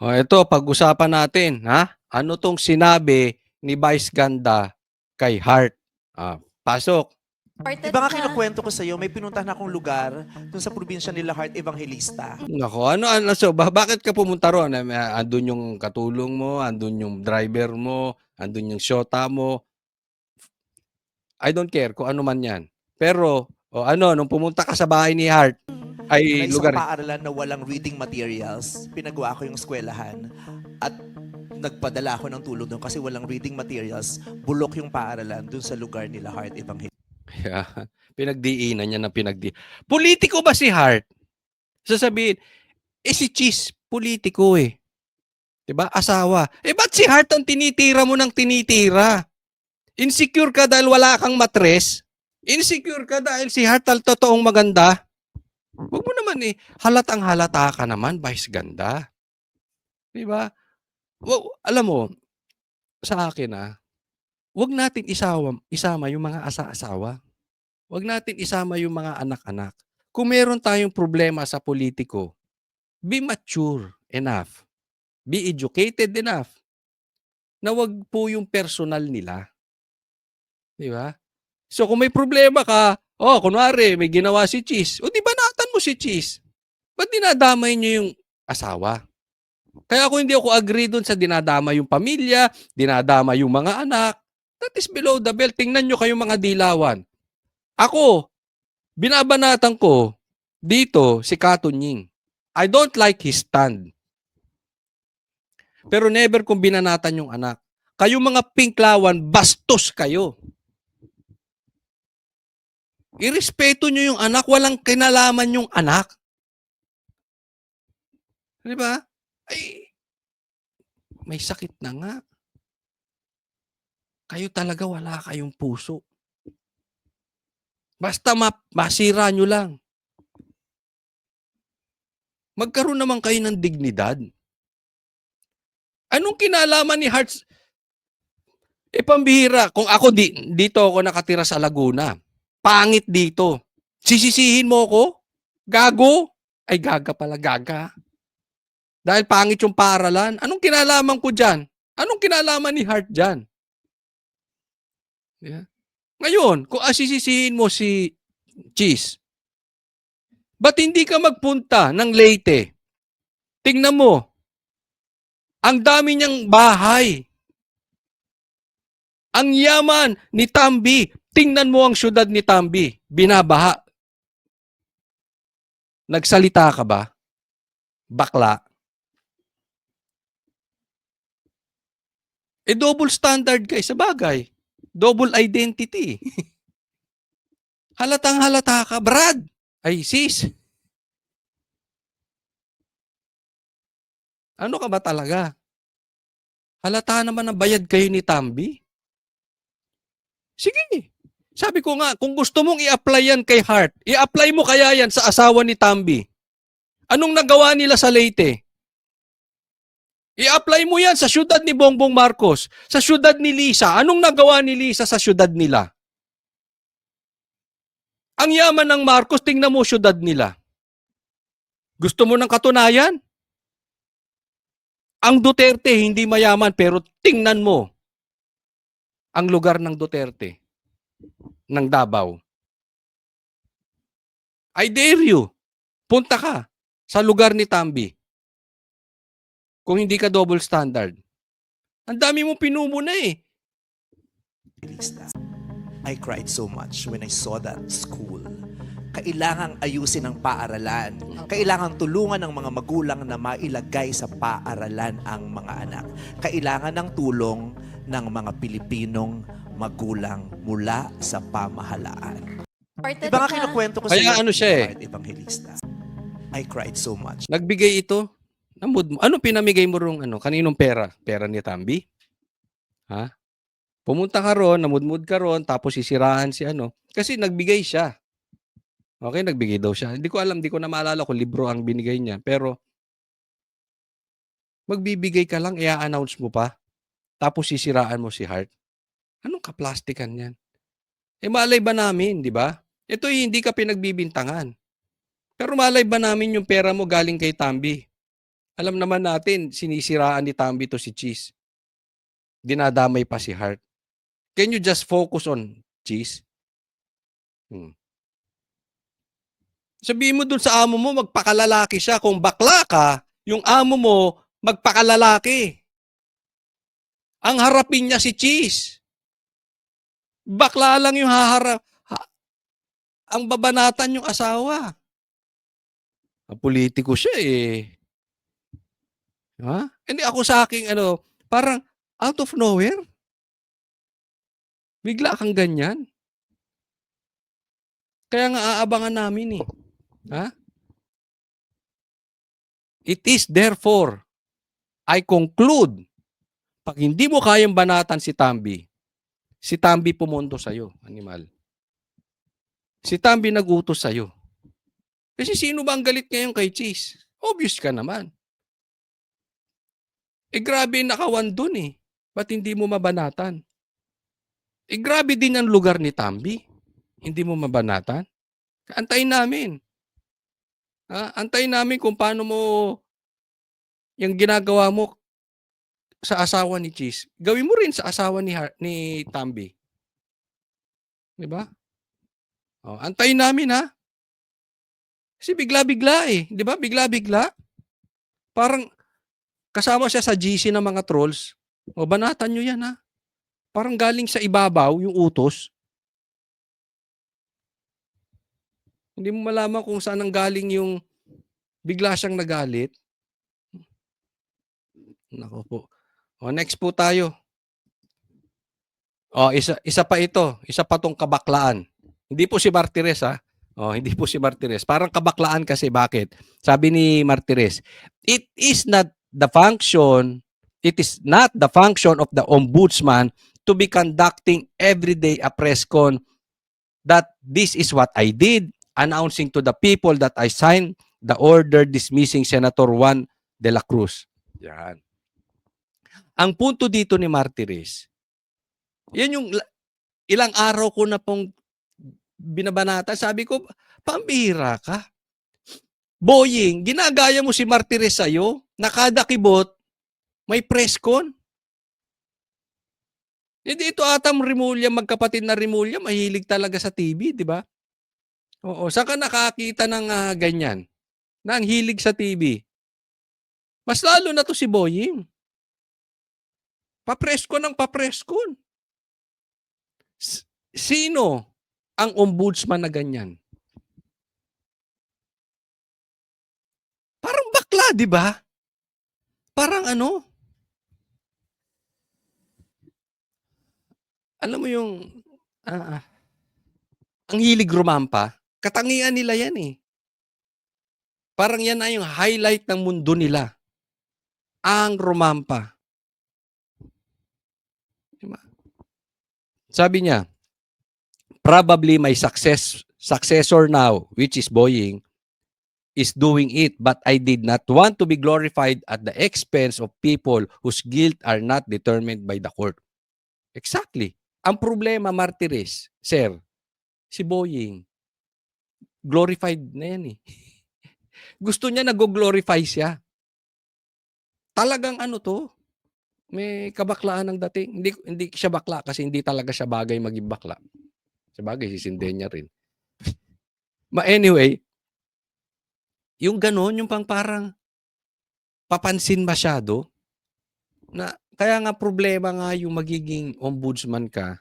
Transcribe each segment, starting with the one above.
Oh, ito pag-usapan natin, ha? Ano 'tong sinabi ni Vice Ganda kay Heart? Pasok. Di Imported ba nga na. kinukwento ko sa'yo, may pinuntahan akong lugar dun sa probinsya nila Heart Evangelista. Naku, ano so bakit ka pumunta roon? Andun yung katulong mo, andun yung driver mo, andun yung shota mo. I don't care kung ano man 'yan. Pero, ano nung pumunta ka sa bahay ni Heart Na ay isang lugar paaralan na walang reading materials, pinagawa ko yung eskwelahan at nagpadala ako ng tulong doon kasi walang reading materials, bulok yung paaralan dun sa lugar nila Heart Evangelista. kaya pinagdiinan niya ng Politiko ba si Heart? Sasabihin, si Cheese politiko, eh. 'Di ba? Asawa. Ba't si Heart ang tinitira mo ng tinitira? Insecure ka dahil wala kang matres? Insecure ka dahil si Heart al totoong maganda? Huwag mo naman halatang halata ka naman, Vice Ganda. 'Di ba? Alam mo, sa akin wag natin isama yung mga asa-asawa. Wag natin isama yung mga anak-anak. Kung meron tayong problema sa politiko, be mature enough, be educated enough na wag po yung personal nila. 'Di ba? So kung may problema ka, kunwari may ginawa si Cheese, di banatan mo si Cheese. Ba't dinadamay niyo yung asawa? Kaya ako hindi ako agree dun sa dinadama yung pamilya, dinadama yung mga anak. That is below the belt. Tingnan nyo kayong mga dilawan. Ako, binabanatan ko dito si Katunying. I don't like his stand. Pero never kong binanatan yung anak. Kayong mga pinklawan, bastos kayo. Irespeto nyo yung anak, walang kinalaman yung anak. Di ba? Ay, may sakit na nga. Kayo talaga wala kayong puso. Basta masira nyo lang. Magkaroon naman kayo ng dignidad. Anong kinalaman ni Hearts? Pambihira. Kung ako dito ako nakatira sa Laguna. Pangit dito. Sisisihin mo ko? Gago? Ay gaga pala, gaga. Dahil pangit yung paaralan. Anong kinalaman ko dyan? Anong kinalaman ni Heart dyan? Yeah. Ngayon, kung sisisihin mo si Cheese, ba't hindi ka magpunta ng Leyte? Tingnan mo, ang dami niyang bahay. Ang yaman ni Tambi. Tingnan mo ang syudad ni Tambi. Binabaha. Nagsalita ka ba? Bakla. Double standard ka sa bagay. Double identity. Halatang halata ka, Brad. Ay, sis. Ano ka ba talaga? Halata naman na bayad kayo ni Tambi. Sige. Sabi ko nga, kung gusto mong i-apply yan kay Heart, i-apply mo kaya yan sa asawa ni Tambi. Anong nagawa nila sa Leyte? I-apply mo yan sa syudad ni Bongbong Marcos, sa syudad ni Lisa. Anong nagawa ni Lisa sa syudad nila? Ang yaman ng Marcos, tingnan mo syudad nila. Gusto mo ng katunayan? Ang Duterte hindi mayaman pero tingnan mo ang lugar ng Duterte, ng Davao. I dare you, punta ka sa lugar ni Tambi. Kung hindi ka double standard. Ang dami mo pinumuna eh. I cried so much when I saw that school. Kailangang ayusin ang paaralan. Kailangang tulungan ng mga magulang na mailagay sa paaralan ang mga anak. Kailangan ng tulong ng mga Pilipinong magulang mula sa pamahalaan. Imported Di ba nga na. kinukwento ko Kaya sa'yo, ano siya eh. Heart Evangelista. I cried so much. Nagbigay ito. Ano pinamigay mo rong kaninong pera? Pera ni Tambi? Ha? Pumunta ka ron, namudmud ka ron, tapos sisirahan si Kasi nagbigay siya. Okay, nagbigay daw siya. Hindi ko alam, hindi ko na maalala kung libro ang binigay niya. Pero, magbibigay ka lang, i-announce mo pa. Tapos sisiraan mo si Heart. Anong kaplastikan yan? Malay ba namin, di ba? Ito hindi ka pinagbibintangan. Pero malay ba namin yung pera mo galing kay Tambi? Alam naman natin sinisiraan ni Tamby 'to si Cheese. Dinadamay pa si Hart. Can you just focus on Cheese? Hmm. Sabihin mo dun sa amo mo magpakalalaki siya. Kung bakla ka, yung amo mo magpakalalaki. Ang harapin niya si Cheese. Bakla lang yung ang babanatan yung asawa. Politiko siya eh. Ha? Hindi ako sa aking parang out of nowhere. Bigla kang ganyan. Kaya nga aabangan namin eh. Ha? It is therefore, I conclude, pag hindi mo kayang banatan si Tamby pumunto sa'yo, animal. Si Tamby nagutos sa'yo. Kasi sino ba ang galit ngayon kay Cheese? Obvious ka naman. Grabe nakawan dun eh. Ba't hindi mo mabanatan? Grabe din ang lugar ni Tamby. Hindi mo mabanatan? Antayin namin. Antayin namin kung paano mo yung ginagawa mo sa asawa ni Cheese. Gawin mo rin sa asawa ni Tamby. 'Di ba? Antayin namin ha. Kasi bigla-bigla eh. 'Di ba? Bigla-bigla. Parang kasama siya sa GC ng mga trolls. Banatan nyo yan ha. Parang galing sa ibabaw yung utos. Hindi mo malaman kung saan ang galing yung bigla siyang nagalit. Nako po. Next po tayo. Isa pa ito. Isa pa tong kabaklaan. Hindi po si Martires ha. Hindi po si Martires. Parang kabaklaan kasi bakit? Sabi ni Martires, it is not the function of the ombudsman to be conducting every day a press con that this is what I did, announcing to the people that I signed the order dismissing Senator Juan de la Cruz. Yan. Ang punto dito ni Martires, yan yung ilang araw ko na pong binabanata. Sabi ko, pambihira ka. Boying, ginagaya mo si Martires sa'yo, na kada kibot, may press con. Hindi ito atam Rimulya, magkapatid na Rimulya, mahilig talaga sa TV, di ba? Oo, saan ka nakakita ng ganyan? Na ang hilig sa TV? Mas lalo na to si Boying. Papress con ng papress con. Sino ang ombudsman na ganyan? Parang bakla, di ba? Parang alam mo yung, ang hilig rumampa, katangian nila yan eh. Parang yan na yung highlight ng mundo nila. Ang rumampa. Diba? Sabi niya, probably my successor now, which is Boying, is doing it, but I did not want to be glorified at the expense of people whose guilt are not determined by the court. Exactly. Ang problema, Martires, sir, si Boying, glorified na yan eh. Gusto niya nag-glorify siya. Talagang to, may kabaklaan ng dating. Hindi siya bakla kasi hindi talaga siya bagay maging bakla. Sa bagay, sisindihan niya rin. Anyway, yung ganon, yung parang papansin masyado, na kaya nga problema nga yung magiging ombudsman ka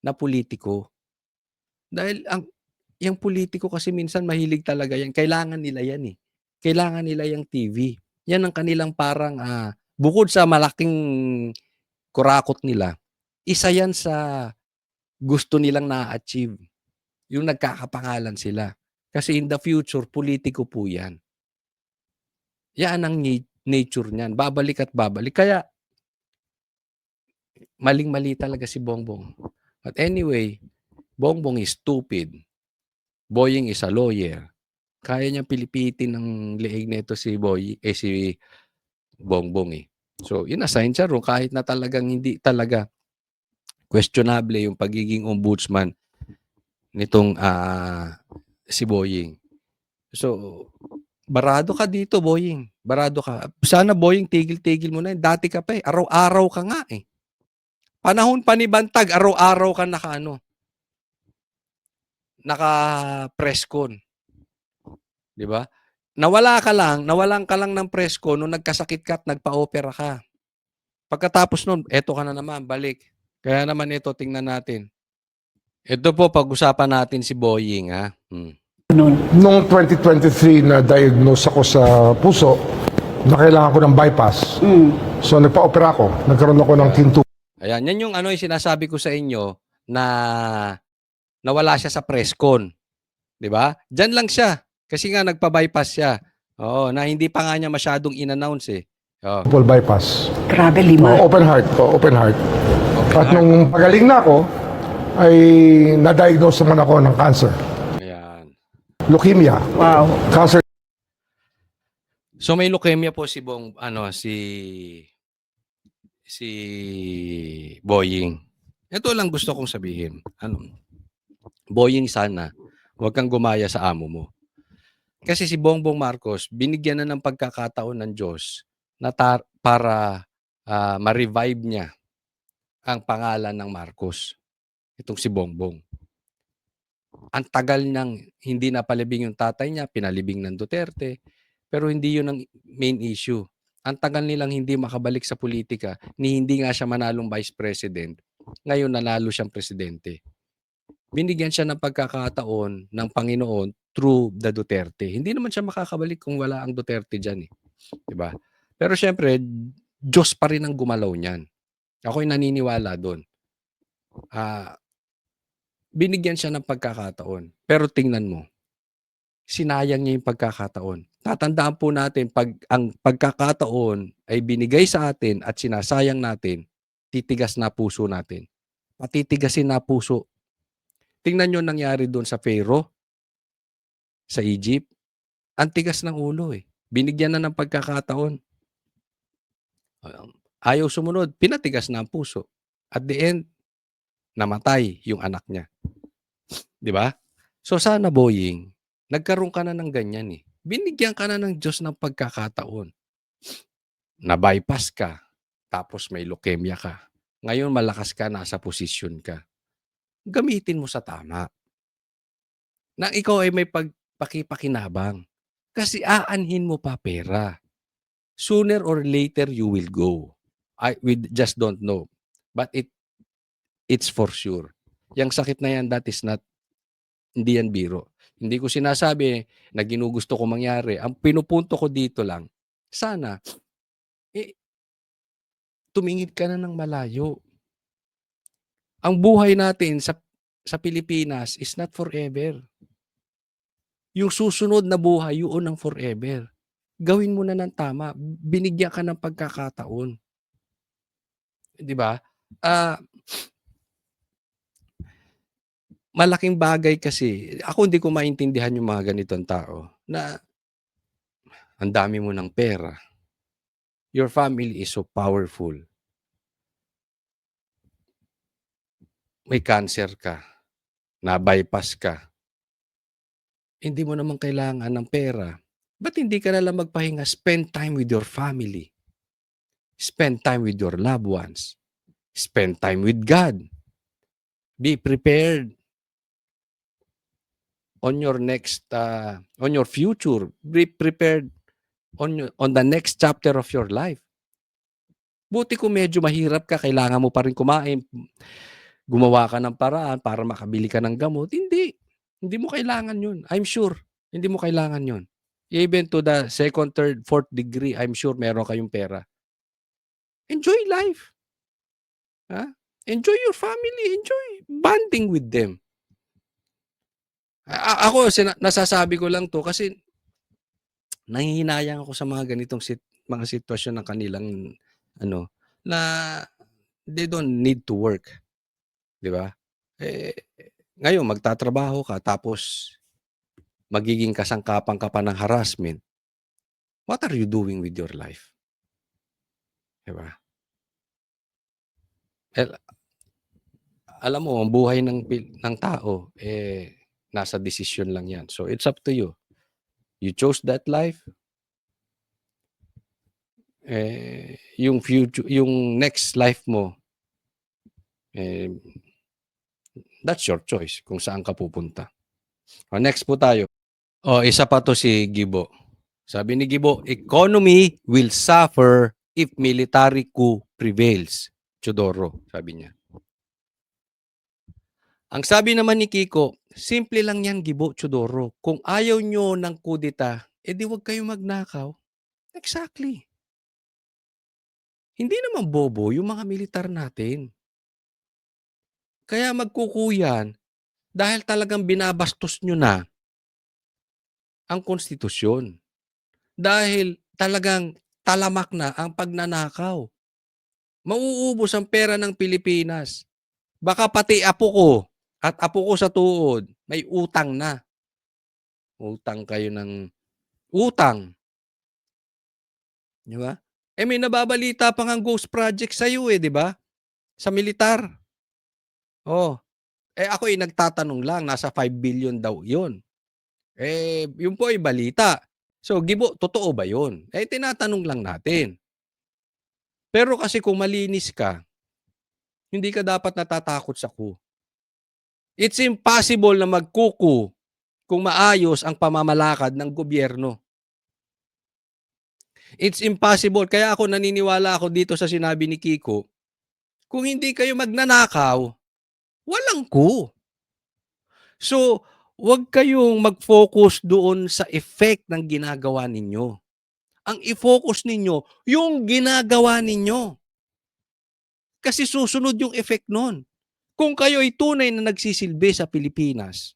na politiko. Dahil yung politiko kasi minsan mahilig talaga yan. Kailangan nila yan eh. Kailangan nila yung TV. Yan ang kanilang parang, bukod sa malaking kurakot nila, isa yan sa gusto nilang na-achieve. Yung nagkakapangalan sila. Kasi in the future, politiko po yan. Yan ang nature niyan. Babalik at babalik. Kaya, maling-mali talaga si Bongbong. But anyway, Bongbong is stupid. Boying is a lawyer. Kaya niya pilipitin ng leeg nito si Bongbong eh. So, inassign siya ron kahit na talagang hindi talaga questionable yung pagiging ombudsman nitong si Boying. So, Barado ka dito, Boying. Barado ka. Sana, Boying, tigil-tigil mo na yun. Dati ka pa eh. Araw-araw ka nga eh. Panahon pa ni Bantag, araw-araw ka naka-press con. Di ba? Nawalan ka lang ng press con nung nagkasakit ka at nagpa-opera ka. Pagkatapos nun, eto ka na naman, balik. Kaya naman ito, tingnan natin. Ito po, pag-usapan natin si Boying, ha? Noong 2023 na diagnose ako sa puso, na kailangan ko ng bypass. So nagpa-opera ako. Nagkaroon ako ng tinto. Ayan, yan yung ano yung sinasabi ko sa inyo na nawala siya sa press con. 'Di ba? Diyan lang siya. Kasi nga nagpa-bypass siya. Oo, na hindi pa nga niya masyadong in-announce eh. Oh. Full bypass. Grabe, lima. Open heart. Open heart. At nung pagaling na ako, ay na-diagnose naman ako ng cancer. Ayan. Leukemia. Wow. Cancer So may leukemia po si Boying. Ito lang gusto kong sabihin. Boying, sana huwag kang gumaya sa amo mo. Kasi si Bongbong Marcos, binigyan na ng pagkakataon ng Diyos na para ma-revive niya ang pangalan ng Marcos. Itong si Bongbong. Ang tagal nang hindi napalibing yung tatay niya, pinalibing ng Duterte, pero hindi yun ang main issue. Ang tagal nilang hindi makabalik sa politika, ni hindi nga siya manalong vice president, ngayon nanalo siyang presidente. Binigyan siya ng pagkakataon ng Panginoon through the Duterte. Hindi naman siya makakabalik kung wala ang Duterte dyan eh. Diba? Pero syempre, Diyos pa rin ang gumalaw niyan. Ako'y naniniwala doon. Binigyan siya ng pagkakataon. Pero tingnan mo, sinayang niya yung pagkakataon. Tatandaan po natin, pag ang pagkakataon ay binigay sa atin at sinasayang natin, titigas na puso natin. Patitigasin na puso. Tingnan nyo nangyari doon sa Pharaoh, sa Egypt. Ang tigas ng ulo eh. Binigyan na ng pagkakataon. Ayaw sumunod, pinatigas na ang puso. At the end, namatay yung anak niya. Di ba? So sana, Boying, nagkaroon ka na ng ganyan eh. Binigyan ka na ng Diyos ng pagkakataon. Na-bypass ka, tapos may leukemia ka. Ngayon malakas ka, nasa posisyon ka. Gamitin mo sa tama. Na ikaw ay may pagpakipakinabang. Kasi aanhin mo pa pera. Sooner or later, you will go. We just don't know. But it's for sure. Yang sakit na yan, that is not, hindi yan biro. Hindi ko sinasabi na ginugusto ko mangyari. Ang pinupunto ko dito lang, sana, tumingid ka na ng malayo. Ang buhay natin sa Pilipinas is not forever. Yung susunod na buhay, yun ang forever. Gawin mo na ng tama. Binigyan ka ng pagkakataon. Di ba? Malaking bagay kasi, ako hindi ko maintindihan yung mga ganitong tao na ang dami mo ng pera. Your family is so powerful. May cancer ka, na-bypass ka. Hindi mo naman kailangan ng pera. Ba't hindi ka nalang magpahinga? Spend time with your family. Spend time with your loved ones. Spend time with God. Be prepared on your next, on your future. Be prepared on the next chapter of your life. Buti kung medyo mahirap ka, kailangan mo pa rin kumain, gumawa ka ng paraan para makabili ka ng gamot. Hindi mo kailangan yun. I'm sure, hindi mo kailangan yun. Even to the second, third, fourth degree, I'm sure meron kayong pera. Enjoy life. Enjoy your family. Enjoy bonding with them. Ako, nasasabi ko lang to kasi nanghihinayang ako sa mga ganitong mga sitwasyon ng kanilang na they don't need to work. Di ba? Ngayon, magtatrabaho ka tapos magiging kasangkapan ka pa ng harassment. What are you doing with your life? Di ba? Alam mo, ang buhay ng tao, nasa desisyon lang yan. So, it's up to you. You chose that life. Yung future, yung next life mo, that's your choice kung saan ka pupunta. Next po tayo. Isa pa to si Gibo. Sabi ni Gibo, economy will suffer if military coup prevails. Chodoro, sabi niya. Ang sabi naman ni Kiko, simple lang yan, Gibo, Chodoro. Kung ayaw nyo ng kudita, di wag kayo magnakaw. Exactly. Hindi naman bobo yung mga militar natin. Kaya magkukuyan dahil talagang binabastos nyo na ang konstitusyon. Dahil talagang talamak na ang pagnanakaw. Mauubos ang pera ng Pilipinas. Baka pati apo ko at apo ko sa tuod, may utang na. Utang kayo ng utang. Di ba? May nababalita pa ng ghost project sa'yo di ba? Sa militar. Ako nagtatanong lang, nasa 5 billion daw yun. Yun po ay balita. So, Gibo, totoo ba yun? Tinatanong lang natin. Pero kasi kung malinis ka, hindi ka dapat natatakot sa coup. It's impossible na magkuku kung maayos ang pamamalakad ng gobyerno. It's impossible. Kaya ako naniniwala ako dito sa sinabi ni Kiko, kung hindi kayo magnanakaw, walang coup. So, huwag kayong mag-focus doon sa effect ng ginagawa ninyo. Ang i-focus ninyo, yung ginagawa ninyo. Kasi susunod yung effect nun. Kung kayo ay tunay na nagsisilbi sa Pilipinas,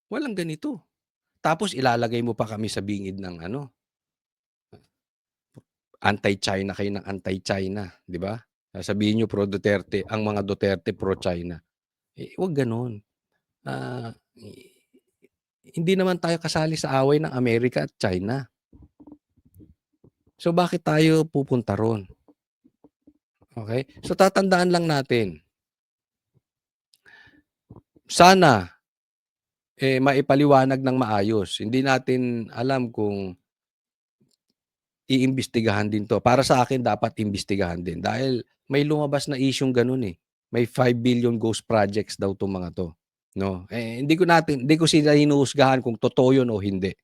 walang ganito. Tapos ilalagay mo pa kami sa bingid ng anti-China kayo ng anti-China, di ba? Sasabihin nyo pro-Duterte, ang mga Duterte pro-China. Huwag ganon. Hindi naman tayo kasali sa away ng Amerika at China. So bakit tayo pupunta ron? Okay? So tatandaan lang natin. Sana maipaliwanag ng maayos. Hindi natin alam kung iimbestigahan din to. Para sa akin, dapat imbestigahan din. Dahil may lumabas na isyong ganun May 5 billion ghost projects daw itong mga to. No? Hindi ko sila hinuhusgahan kung totoo yun o hindi.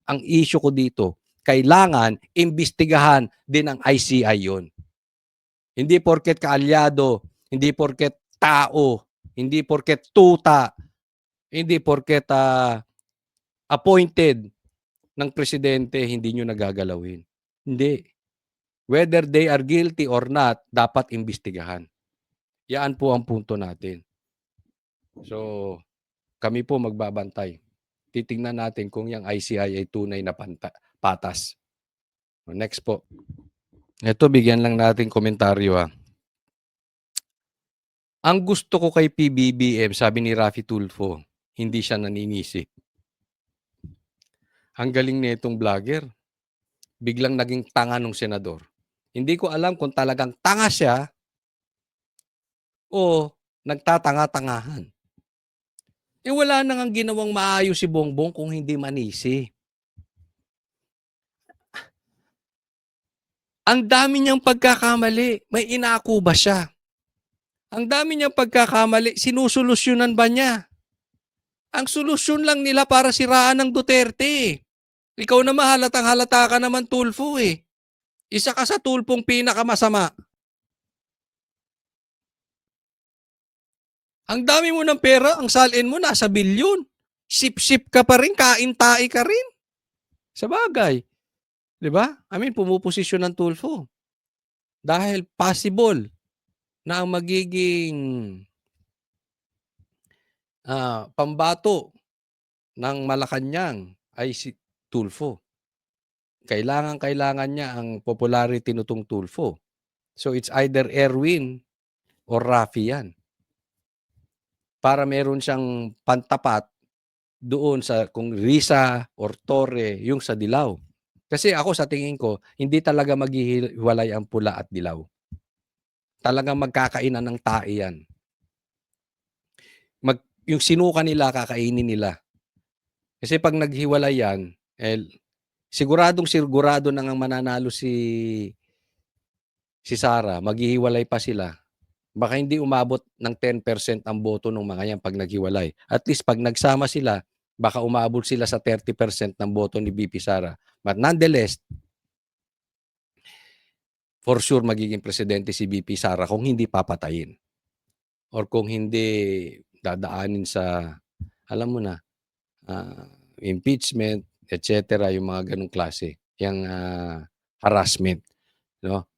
Ang issue ko dito, kailangan imbestigahan din ng ICI yun. Hindi porket kaalyado, hindi porket tao, hindi porket tuta, hindi porket appointed ng presidente, hindi nyo nagagalawin. Hindi. Whether they are guilty or not, dapat imbestigahan. Yan po ang punto natin. So, kami po magbabantay. Titingnan natin kung yung ICI ay tunay na patas. Next po. Ito, bigyan lang natin komentaryo. Ang gusto ko kay PBBM, sabi ni Raffy Tulfo, hindi siya naninisi. Ang galing nitong vlogger. Biglang naging tanga ng senador. Hindi ko alam kung talagang tanga siya o nagtatanga-tangahan. Wala nang ang ginawang maayos si Bongbong kung hindi manisi. Ang dami niyang pagkakamali. May inako ba siya? Ang dami niyang pagkakamali. Sinusolusyonan ba niya? Ang solusyon lang nila para siraan ng Duterte. Ikaw naman halatang-halata ka naman, Tulfo Isa ka sa tulpong pinakamasama. Ang dami mo ng pera, ang salin mo nasa bilyon. Sip-sip ka pa rin, kain-tai ka rin. Sa bagay. Di ba? Pumuposisyon ng Tulfo. Dahil possible na ang magiging pambato ng Malacanang ay si Tulfo. Kailangan niya ang popularity nitong Tulfo. So it's either Erwin or Raffy yan. Para meron siyang pantapat doon sa kung Risa or Torre, yung sa dilaw. Kasi ako sa tingin ko, hindi talaga maghihiwalay ang pula at dilaw. Talagang magkakainan ng tae yan. yung sinuka nila, kakainin nila. Kasi pag naghiwalay yan, sigurado na ngang mananalo si Sara, maghihiwalay pa sila. Baka hindi umabot ng 10% ang boto ng mga yan pag naghiwalay. At least pag nagsama sila, baka umabot sila sa 30% ng boto ni VP Sara. But nonetheless, for sure magiging presidente si VP Sara kung hindi papatayin. Or kung hindi dadaanin sa, alam mo na, impeachment, etc. Yung mga ganong klase. Yung harassment. No?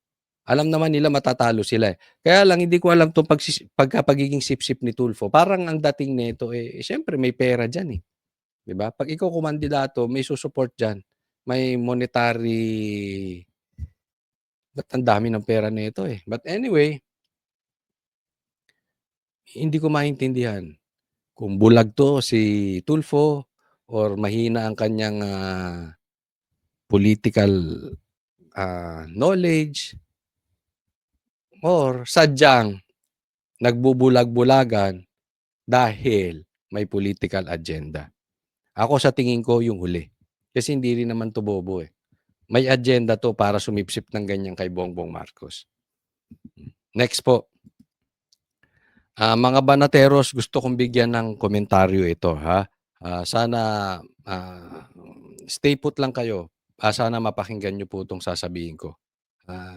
Alam naman nila matatalo sila eh. Kaya lang hindi ko alam itong pagkapagiging sip-sip ni Tulfo. Parang ang dating nito siyempre may pera dyan eh. 'Di ba? Pag ikaw kumandidato, may susupport dyan. May monetary, ba't ang dami ng pera nito eh. But anyway, hindi ko maintindihan kung bulag to si Tulfo or mahina ang kanyang political knowledge or sadyang nagbubulag-bulagan dahil may political agenda. Ako sa tingin ko yung huli. Kasi hindi rin naman to bobo eh. May agenda to para sumipsip ng ganyan kay Bongbong Marcos. Next po. Mga banateros, gusto kong bigyan ng komentaryo ito ha. Sana stay put lang kayo. Sana mapakinggan nyo po itong sasabihin ko.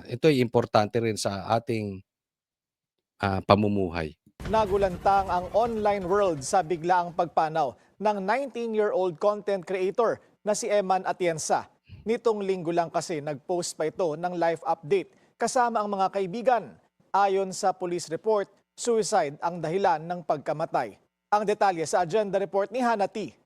Ito ay importante rin sa ating pamumuhay. Nagulantang ang online world sa biglaang pagpanaw ng 19-year-old content creator na si Eman Atienza. Nitong linggo lang kasi nag-post pa ito ng life update kasama ang mga kaibigan. Ayon sa police report, suicide ang dahilan ng pagkamatay. Ang detalye sa agenda report ni Hannah T.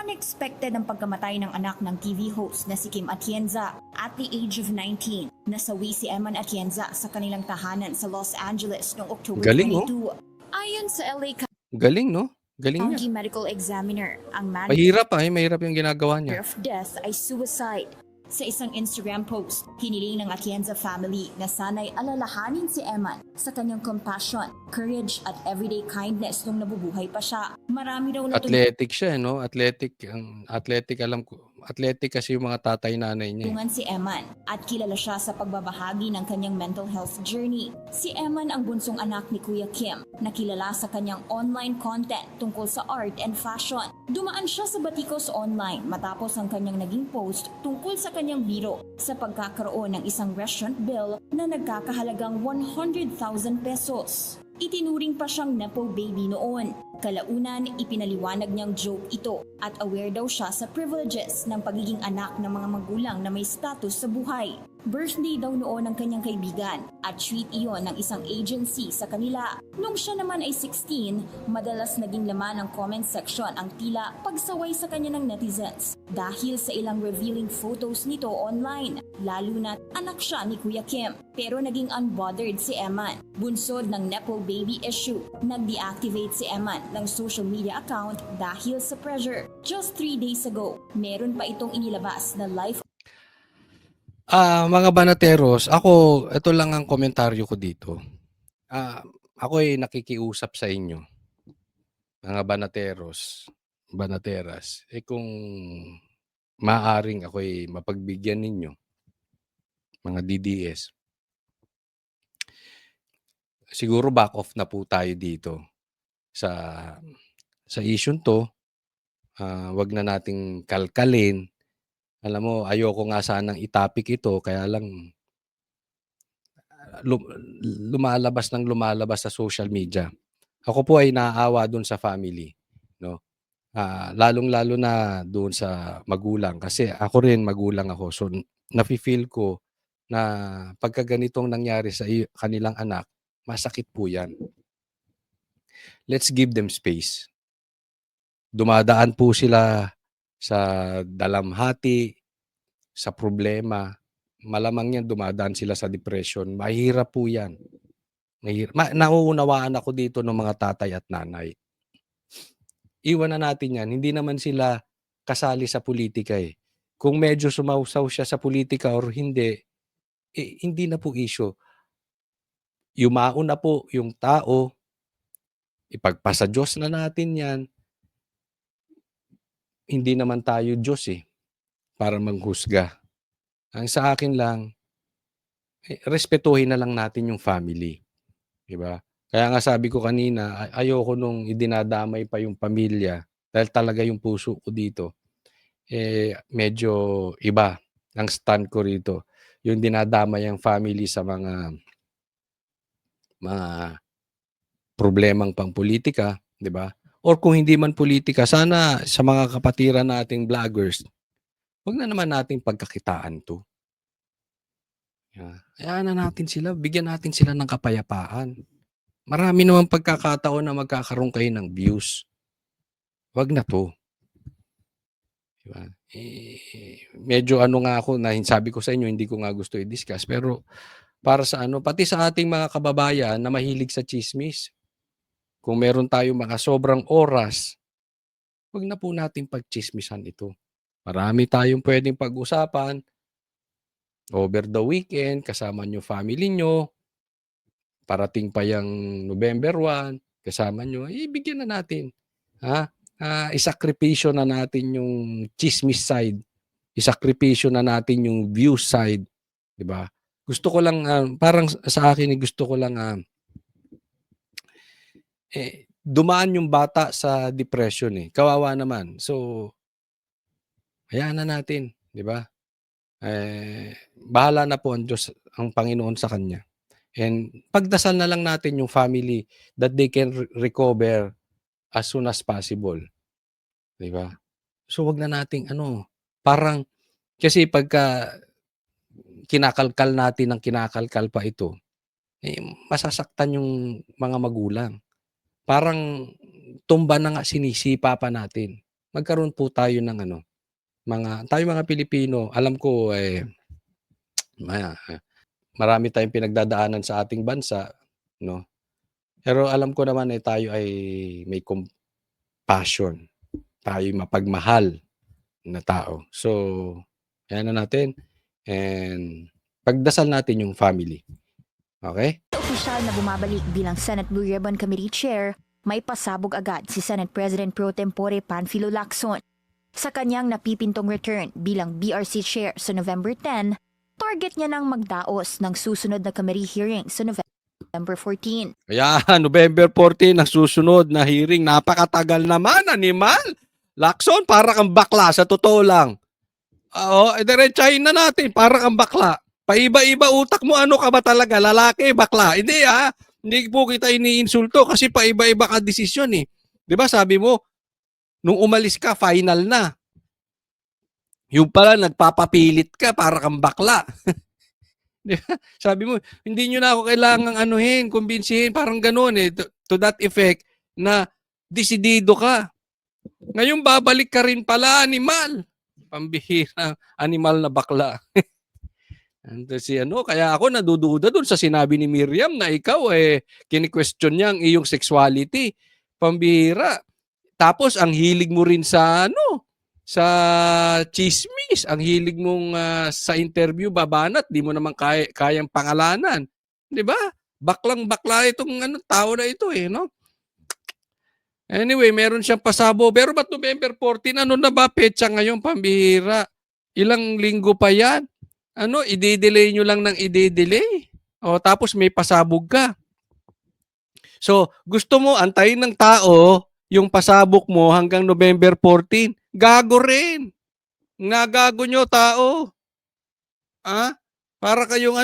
Unexpected ang pagkamatay ng anak ng TV host na si Kim Atienza. At the age of 19, nasawi si Eman Atienza sa kanilang tahanan sa Los Angeles noong October Galing, 22. Ayon sa LA Galing, no? Galing niya. County Medical Examiner, ang Mahirap mahirap yung ginagawa niya. of death ay suicide. Sa isang Instagram post, hiniling ng Atienza family na sana'y alalahanin si Eman sa kanyang compassion, courage at everyday kindness nung nabubuhay pa siya. Marami daw Athletic siya, no? Athletic, alam ko. Athletic kasi yung mga tatay nanay niya. natulungan si Eman at kilala siya sa pagbabahagi ng kanyang mental health journey. Si Eman ang bunsong anak ni Kuya Kim na kilala sa kanyang online content tungkol sa art and fashion. Dumaan siya sa batikos online matapos ang kanyang naging post tungkol sa kanyang biro sa pagkakaroon ng isang restaurant bill na nagkakahalagang 100,000 pesos. Itinuring pa siyang nepo baby noon. Kalaunan, ipinaliwanag niyang joke ito at aware daw siya sa privileges ng pagiging anak ng mga magulang na may status sa buhay. Birthday daw noon ng kanyang kaibigan at treat iyon ng isang agency sa kanila. Nung siya naman ay 16, madalas naging laman ng comment section ang tila pagsaway sa kanya ng netizens dahil sa ilang revealing photos nito online, lalo na't anak siya ni Kuya Kim. Pero naging unbothered si Eman. Bunsod ng nepo baby issue, nag-deactivate si Eman ng social media account dahil sa pressure. Just 3 days ago, meron pa itong inilabas na life Mga banateros, ito lang ang komentaryo ko dito. Ako ay nakikiusap sa inyo, mga banateros, banateras. Kung maaring ako'y mapagbigyan ninyo, mga DDS, siguro back off na po tayo dito sa issue to. Wag na nating kalkalin. Alam mo, ayoko nga sanang itapik ito, kaya lang lumalabas sa social media. Ako po ay naaawa doon sa family, no? Lalong-lalo na doon sa magulang kasi ako rin magulang ako. So nafi-feel ko na pagka ganitong nangyari sa kanilang anak, masakit po 'yan. Let's give them space. Dumadaan po sila sa dalamhati, sa problema. Malamang yan dumadaan sila sa depression. Mahirap po yan. Nauunawaan ako dito ng mga tatay at nanay. Iwan na natin yan. Hindi naman sila kasali sa politika eh. Kung medyo sumausaw siya sa politika or hindi, hindi na po issue. yumao na po yung tao, ipagpasa Diyos na natin yan. Hindi naman tayo Diyos para manghusga. Ang sa akin lang, respetuhin na lang natin yung family. Diba? Kaya nga sabi ko kanina, ayoko nung idinadamay pa yung pamilya dahil talaga yung puso ko dito, medyo iba ang stand ko rito. Yung dinadamay ang family sa mga problemang pangpolitika, di ba? Or kung hindi man politika, sana sa mga kapatiran nating vloggers, wag na naman nating pagkakitaan to. Hayaan na natin sila, bigyan natin sila ng kapayapaan. Marami naman pagkakataon na magkakaroon kayo ng views. Wag na to. Diba? Medyo ano nga ako na sabi ko sa inyo, hindi ko nga gusto i-discuss, pero para sa pati sa ating mga kababayan na mahilig sa chismis, kung meron tayong mga sobrang oras, wag na po natin pagchismisan ito. Marami tayong pwedeng pag-usapan over the weekend, kasama nyo family nyo, parating pa yung November 1, kasama nyo, ibigyan na natin. Isakripisyo na natin yung chismis side. Isakripisyo na natin yung view side. Diba? Gusto ko lang, parang sa akin, gusto ko lang, dumaan yung bata sa depression Kawawa naman. So, hayaan na natin. Diba? Bahala na po ang Diyos, ang Panginoon sa kanya. And pagdasal na lang natin yung family that they can recover as soon as possible. Diba? So, wag na nating parang, kasi pagka kinakalkal natin ng kinakalkal pa ito, masasaktan yung mga magulang. Parang tumba na nga sinisipa pa natin. Magkaroon po tayo ng tayo mga Pilipino, alam ko marami tayong pinagdadaanan sa ating bansa, no? Pero alam ko naman tayo ay may compassion. Tayo mapagmahal na tao. So, yan na natin. And pagdasal natin yung family. Okay? Opisyal na bumabalik bilang Senate Blue Ribbon Committee Chair, may pasabog agad si Senate President Pro Tempore Panfilo Lacson. Sa kanyang napipintong return bilang BRC Chair sa November 10, target niya nang magdaos ng susunod na committee hearing sa November 14. Kaya November 14 ang susunod na hearing. Napakatagal naman, animal. Lacson, para kang bakla, sa totoo lang. Diretsahin na natin, para kang bakla. Paiba-iba utak mo, ano ka ba talaga? Lalaki, bakla. Hindi hindi po kita iniinsulto kasi paiba-iba ka desisyon Di ba sabi mo, nung umalis ka, final na. Yung pala, nagpapapilit ka, para kang bakla. Di ba? Sabi mo, hindi nyo na ako kailangang kumbinsihin, parang gano'n to that effect na desidido ka. Ngayon babalik ka rin pala, animal. Pambihira, animal na bakla. Kaya ako nadududa doon sa sinabi ni Miriam na ikaw kini-question niya ang iyong sexuality. Pambihira. Tapos ang hilig mo rin sa sa chismis, ang hilig mong sa interview babanat, di mo naman kayang pangalanan. 'Di ba? Baklang bakla itong tao na ito no? Anyway, meron siyang pasabo. Pero ba't November 14? Ano na ba petsa ngayon, pambihira? Ilang linggo pa yan? I-delay nyo lang ng i-delay. Tapos may pasabog ka. So, gusto mo antayin ng tao yung pasabog mo hanggang November 14? Gago rin. Nagago nyo tao. Para kayong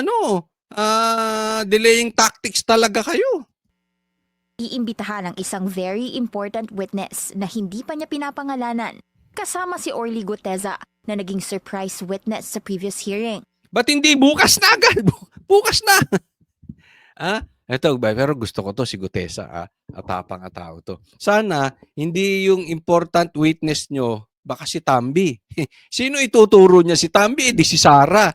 delaying tactics talaga kayo. Iimbitahan ang isang very important witness na hindi pa niya pinapangalanan, kasama si Orly Guteza na naging surprise witness sa previous hearing. Ba't hindi bukas na agad? Bukas na. Ito, pero gusto ko to si Gutesa. Atapang tao to. Sana, hindi yung important witness nyo, baka si Tambi. Sino ituturo niya si Tambi? Di si Sara.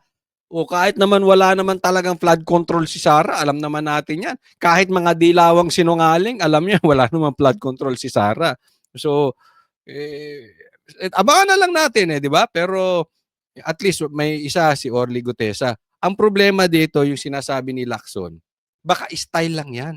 O kahit naman wala naman talagang flood control si Sara, alam naman natin yan. Kahit mga dilawang sinungaling, alam niya wala naman flood control si Sara. So, abangan na lang natin di ba? Pero at least may isa si Orly Gutesa. Ang problema dito, yung sinasabi ni Lacson, Baka style lang yan.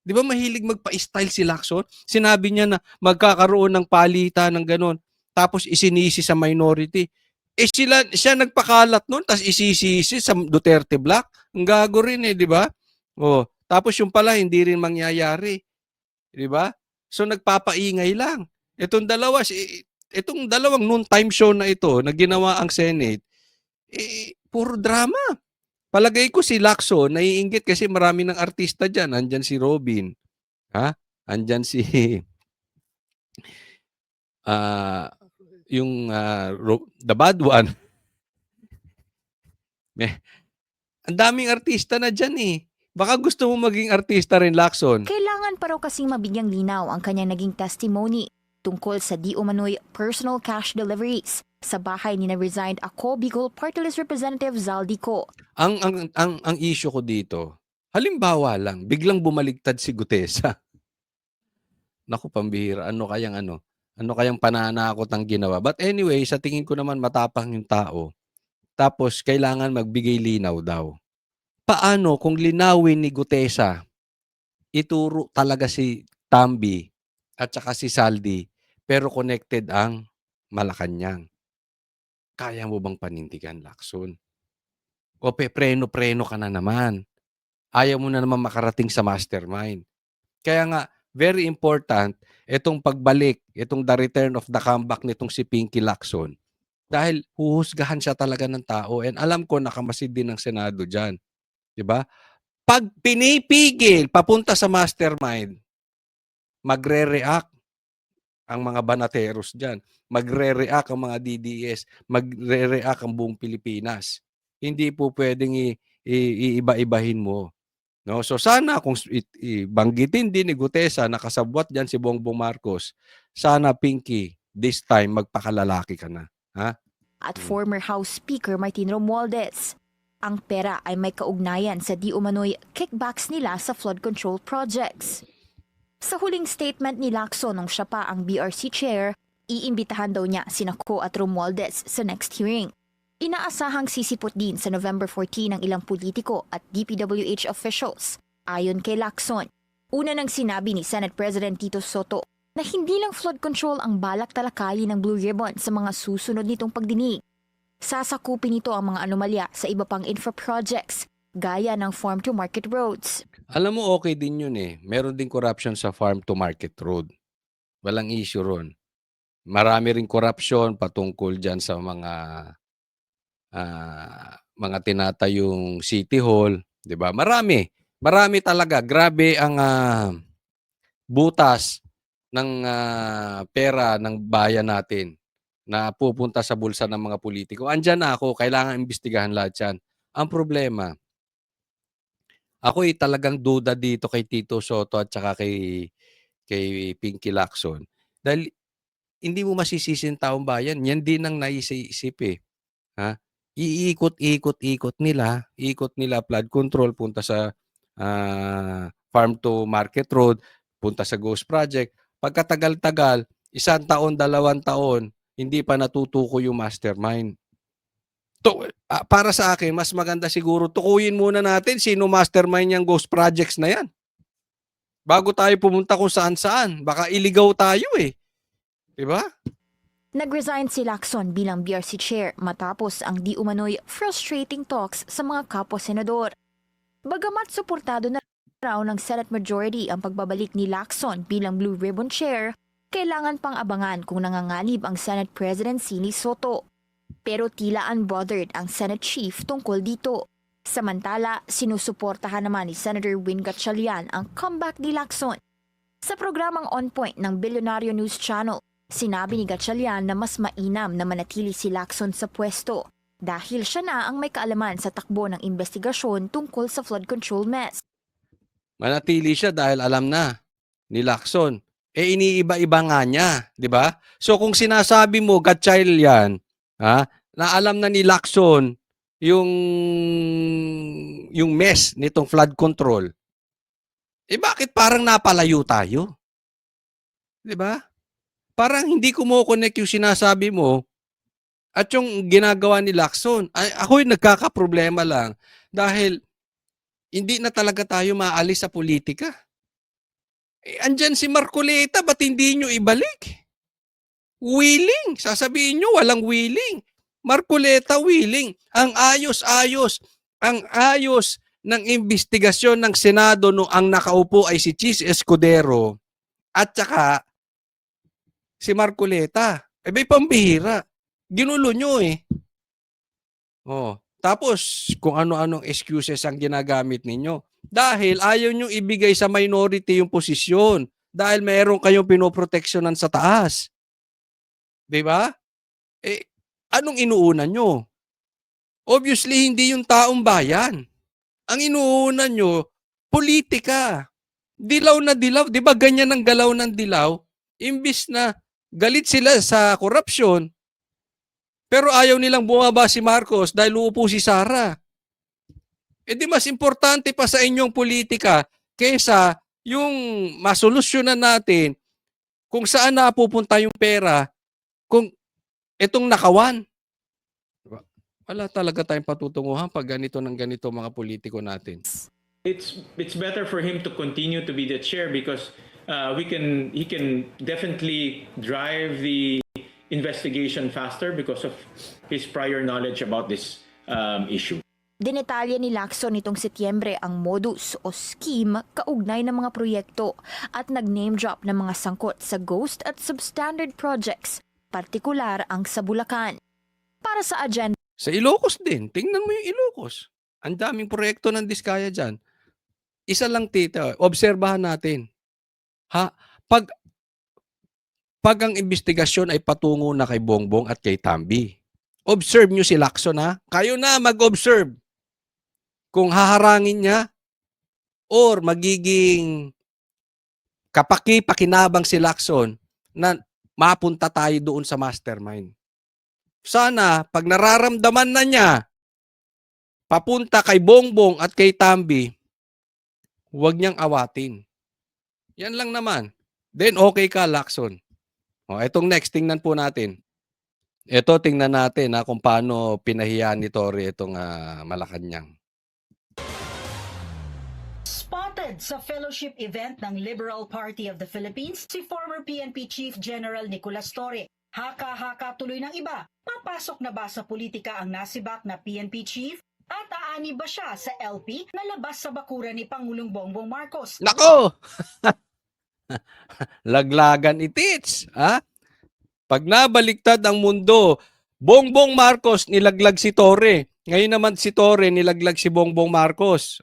Di ba mahilig magpa-style si Lacson? Sinabi niya na magkakaroon ng palitan ng ganon. Tapos isinisi sa minority. Siya nagpakalat nun, tapos isisisi sa Duterte Black. Ang gago rin di ba? Oh, tapos yung pala, hindi rin mangyayari. Di ba? So nagpapaingay lang. Itong dalawang noon time show na ito na ginawa ang Senate, puro drama. Palagay ko si Lacson naiinggit kasi marami ng artista diyan. Andyan si Robin. Ha? Andyan si The Bad One. Ang daming artista na diyan Baka gusto mo maging artista rin, Lacson. Kailangan pa raw kasing mabigyang linaw ang kanyang naging testimony tungkol sa di umano'y personal cash deliveries sa bahay ni na-resigned ako Bicol Party List Representative Zaldico. Ang issue ko dito, halimbawa lang, biglang bumaligtad si Gutesa. Naku, pambihira. Ano kayang pananakot ang ginawa? But anyway, sa tingin ko naman matapang yung tao. Tapos, kailangan magbigay linaw daw. Paano kung linawin ni Gutesa, ituro talaga si Tambi at saka si Saldi, pero connected ang Malacanang? Kaya mo bang panindigan, Lacson? O preno-preno ka na naman. Ayaw mo na naman makarating sa mastermind. Kaya nga, very important, itong pagbalik, itong the return of the comeback nitong si Pinky Lacson. Dahil huhusgahan siya talaga ng tao. And alam ko, nakamasid din ng Senado dyan. Diba? Pag pinipigil, papunta sa mastermind, magre-react ang mga banateros dyan. Magre-react ang mga DDS. Magre-react ang buong Pilipinas. Hindi po pwedeng iiba-ibahin mo. No? So sana kung banggitin din ni Gutesa, nakasabwat dyan si Bongbong Marcos, sana Pinky, this time magpakalalaki ka na. Ha? At former House Speaker Martin Romualdez. Ang pera ay may kaugnayan sa di umano'y kickbacks nila sa flood control projects. Sa huling statement ni Lacson nung siya pa ang BRC chair, iimbitahan daw niya sina Ko at Romualdez sa next hearing. Inaasahang sisipot din sa November 14 ng ilang politiko at DPWH officials. Ayon kay Lacson, una nang sinabi ni Senate President Tito Soto na hindi lang flood control ang balak talakayin ng Blue Ribbon sa mga susunod nitong pagdinig. Sasakupin nito ang mga anomalya sa iba pang infra projects, gaya ng farm-to-market roads. Alam mo, okay din yun Meron din corruption sa farm-to-market road. Walang issue ron. Marami rin corruption patungkol dyan sa mga tinatayong city hall. Diba? Marami talaga. Grabe ang butas ng pera ng bayan natin na pupunta sa bulsa ng mga politiko. Andyan na ako, kailangan imbestigahan lahat yan. Ang problema, ako talagang duda dito kay Tito Soto at saka kay Pinky Lacson. Dahil hindi mo masisisi ang taong bayan. Yan din ang naisip Ha? Ikot nila flood control, punta sa farm to market road, punta sa ghost project. Pagkatagal-tagal, 1 taon, 2 taon, hindi pa natutuko yung mastermind. Para sa akin, mas maganda siguro tukuyin muna natin sino mastermind yung ghost projects na yan. Bago tayo pumunta kung saan-saan. Baka iligaw tayo Diba? Nag-resign si Lacson bilang BRC chair matapos ang di umano'y frustrating talks sa mga kapwa-senador. Bagamat suportado na raw ng Senate Majority ang pagbabalik ni Lacson bilang Blue Ribbon chair, kailangan pang abangan kung nanganganib ang Senate Presidency ni Soto. Pero tila unbothered ang Senate Chief tungkol dito. Samantala, sinusuportahan naman ni Senator Win Gatchalian ang comeback ni Lacson. Sa programang On Point ng Billionario News Channel, sinabi ni Gatchalian na mas mainam na manatili si Lacson sa pwesto dahil siya na ang may kaalaman sa takbo ng investigasyon tungkol sa flood control mess. Manatili siya dahil alam na ni Lacson. Iniiba-iba nga niya, di ba? So kung sinasabi mo, Gatchalian, na alam na ni Lacson yung mess nitong flood control, bakit parang napalayo tayo? Di ba? Parang hindi kumo-connect yung sinasabi mo at yung ginagawa ni Lacson. Ako'y nagkakaproblema lang dahil hindi na talaga tayo maalis sa politika. Andyan si Marcoleta, ba't hindi nyo ibalik? Willing. Sasabihin nyo, walang willing. Marcoleta, willing. Ang ayos-ayos. Ang ayos ng investigasyon ng Senado no ang nakaupo ay si Chis Escudero at saka si Marcoleta. May pambihira. Ginulo nyo eh. Oh. Tapos, kung ano-anong excuses ang ginagamit ninyo. Dahil ayaw nyo ibigay sa minority yung posisyon. Dahil mayroon kayong pinoproteksyonan sa taas. Diba? Anong inuuna nyo? Obviously, hindi yung taong bayan. Ang inuuna nyo, politika. Dilaw na dilaw. Di ba ganyan ang galaw ng dilaw? Imbis na galit sila sa korupsyon, pero ayaw nilang bumaba si Marcos dahil uupo si Sara. Di mas importante pa sa inyong politika kaysa yung masolusyonan natin kung saan napupunta yung pera kung itong nakawan. Wala talaga tayong patutunguhan pag ganito ng ganito mga politiko natin. It's better for him to continue to be the chair because he can definitely drive the investigation faster because of his prior knowledge about this issue. Dinetalya ni Lacson nitong Setyembre ang modus o scheme kaugnay ng mga proyekto at nag-name drop ng mga sangkot sa ghost at substandard projects, partikular ang sa Bulacan. Para sa agenda Sa Ilocos din. Tingnan mo yung Ilocos. Ang daming proyekto ng Diskaya dyan. Isa lang tita, obserbahan natin. Pag ang investigasyon ay patungo na kay Bongbong at kay Tambi, observe nyo si Lacson ha. Kayo na mag-observe. Kung haharangin niya or magiging kapaki-pakinabang si Lacson na mapunta tayo doon sa mastermind. Sana, pag nararamdaman na niya, papunta kay Bongbong at kay Tambi, huwag niyang awatin. Yan lang naman. Then okay ka, Lacson. Itong next, tingnan po natin. Ito, tingnan natin kung paano pinahiya ni Torre itong Malacanang. Spotted sa fellowship event ng Liberal Party of the Philippines, si former PNP Chief General Nicolas Torre. Haka-haka tuloy ng iba. Papasok na ba sa politika ang nasibak na PNP Chief? At aani ba siya sa LP na labas sa bakuran ni Pangulong Bongbong Marcos? Nako! Laglagan itits. Pag nabaliktad ang mundo, Bongbong Marcos nilaglag si Torre. Ngayon naman si Torre nilaglag si Bongbong Marcos.